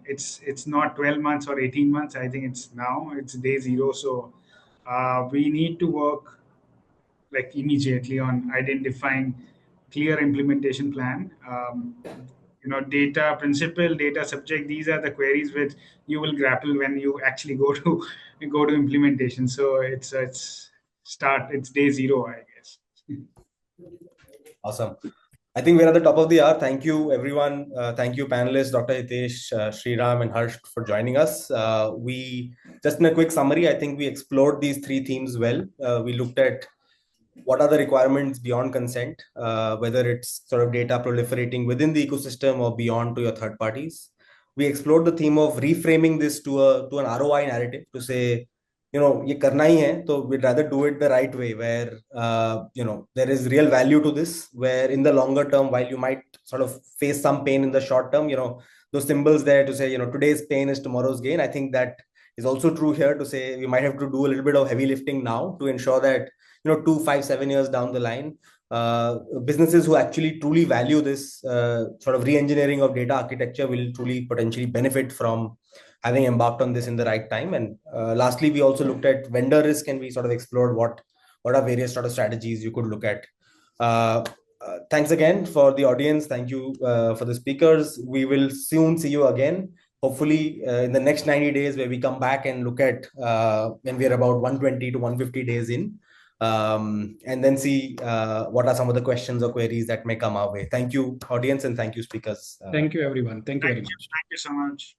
It's not 12 months or 18 months. I think it's now. It's day zero. So we need to work like immediately on identifying clear implementation plan. Data principle, data subject. These are the queries which you will grapple when you actually go to implementation. So it's day zero, I guess. Awesome. I think we're at the top of the hour. Thank you, everyone. Thank you, panelists, Dr. Hitesh, Sriram, and Harsh for joining us. We just in a quick summary, I think we explored these 3 themes well. We looked at what are the requirements beyond consent, whether it's sort of data proliferating within the ecosystem or beyond to your third parties. We explored the theme of reframing this to an ROI narrative to say, ye karna hi hai, so we'd rather do it the right way, where there is real value to this, where in the longer term, while you might sort of face some pain in the short term, those symbols there to say, today's pain is tomorrow's gain. I think that is also true here to say we might have to do a little bit of heavy lifting now to ensure that 2, 5, 7 years down the line, businesses who actually truly value this sort of re-engineering of data architecture will truly potentially benefit from having embarked on this in the right time. And lastly, we also looked at vendor risk, and we sort of explored what are various sort of strategies you could look at. Thanks again for the audience. Thank you for the speakers. We will soon see you again. hopefully in the next 90 days, where we come back and look at when we're about 120 to 150 days in, and then see what are some of the questions or queries that may come our way. Thank you, audience, and thank you, speakers. Thank you, everyone. Thank you very much. Thank you so much.